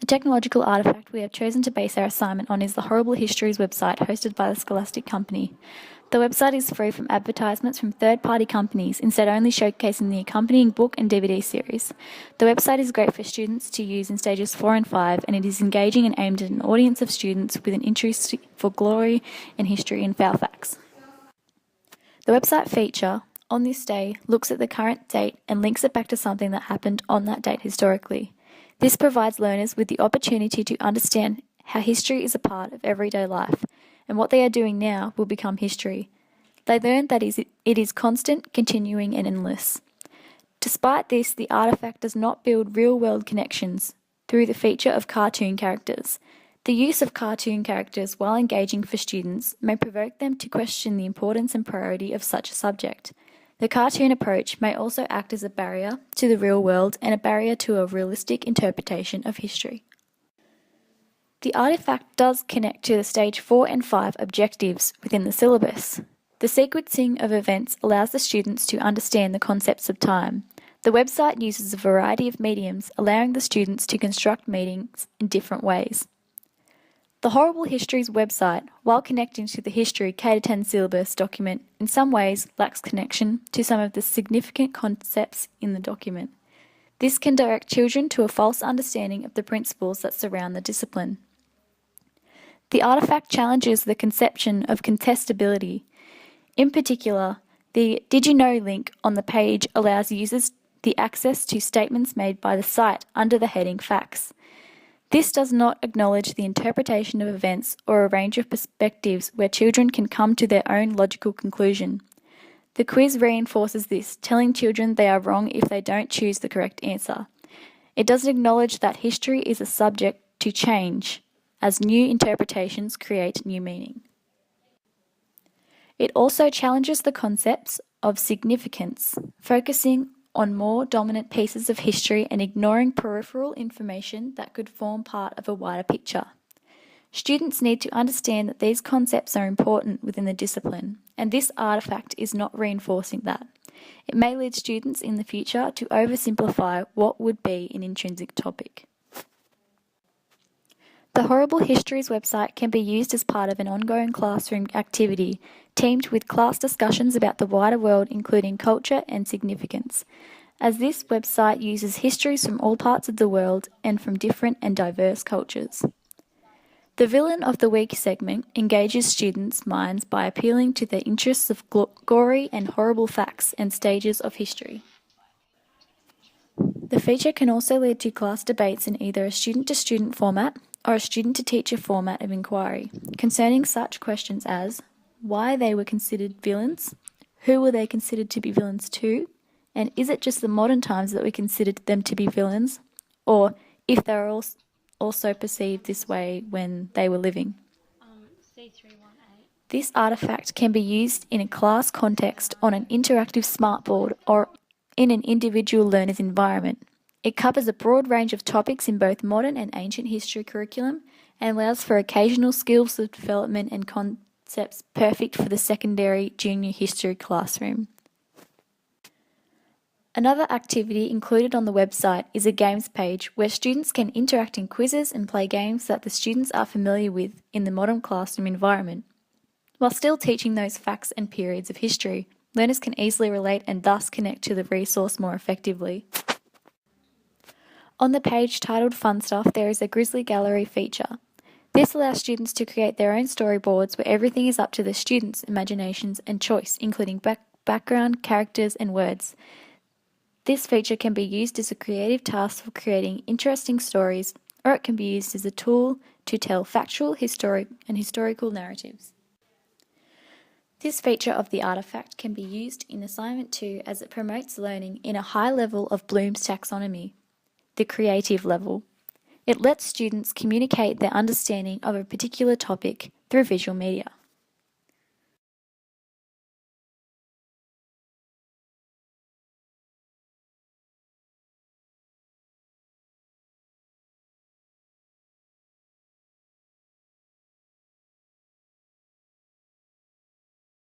The technological artefact we have chosen to base our assignment on is the Horrible Histories website hosted by the Scholastic Company. The website is free from advertisements from third-party companies, instead only showcasing the accompanying book and DVD series. The website is great for students to use in stages 4 and 5, and it is engaging and aimed at an audience of students with an interest for glory and history and foul facts. The website feature, On This Day, looks at the current date and links it back to something that happened on that date historically. This provides learners with the opportunity to understand how history is a part of everyday life, and what they are doing now will become history. They learn that it is constant, continuing, and endless. Despite this, the artefact does not build real-world connections through the feature of cartoon characters. The use of cartoon characters, while engaging for students, may provoke them to question the importance and priority of such a subject. The cartoon approach may also act as a barrier to the real world and a barrier to a realistic interpretation of history. The artefact does connect to the Stage 4 and 5 objectives within the syllabus. The sequencing of events allows the students to understand the concepts of time. The website uses a variety of mediums, allowing the students to construct meanings in different ways. The Horrible Histories website, while connecting to the History K-10 syllabus document, in some ways lacks connection to some of the significant concepts in the document. This can direct children to a false understanding of the principles that surround the discipline. The artefact challenges the conception of contestability. In particular, the Did You Know link on the page allows users the access to statements made by the site under the heading Facts. This does not acknowledge the interpretation of events or a range of perspectives where children can come to their own logical conclusion. The quiz reinforces this, telling children they are wrong if they don't choose the correct answer. It doesn't acknowledge that history is a subject to change, as new interpretations create new meaning. It also challenges the concepts of significance, focusing on more dominant pieces of history and ignoring peripheral information that could form part of a wider picture. Students need to understand that these concepts are important within the discipline, and this artefact is not reinforcing that. It may lead students in the future to oversimplify what would be an intrinsic topic. The Horrible Histories website can be used as part of an ongoing classroom activity, teamed with class discussions about the wider world, including culture and significance, as this website uses histories from all parts of the world and from different and diverse cultures. The Villain of the Week segment engages students' minds by appealing to their interests of gory and horrible facts and stages of history. The feature can also lead to class debates in either a student-to-student format or a student-to-teacher format of inquiry, concerning such questions as why they were considered villains, who were they considered to be villains to, and is it just the modern times that we considered them to be villains, or if they were also perceived this way when they were living. C318. This artefact can be used in a class context on an interactive smartboard or in an individual learner's environment. It covers a broad range of topics in both modern and ancient history curriculum and allows for occasional skills development and concepts perfect for the secondary junior history classroom. Another activity included on the website is a games page where students can interact in quizzes and play games that the students are familiar with in the modern classroom environment. While still teaching those facts and periods of history, learners can easily relate and thus connect to the resource more effectively. On the page titled Fun Stuff, there is a Grizzly Gallery feature. This allows students to create their own storyboards where everything is up to the students' imaginations and choice, including background, characters, and words. This feature can be used as a creative task for creating interesting stories, or it can be used as a tool to tell factual, historical narratives. This feature of the artefact can be used in Assignment 2 as it promotes learning in a high level of Bloom's taxonomy, the creative level. It lets students communicate their understanding of a particular topic through visual media.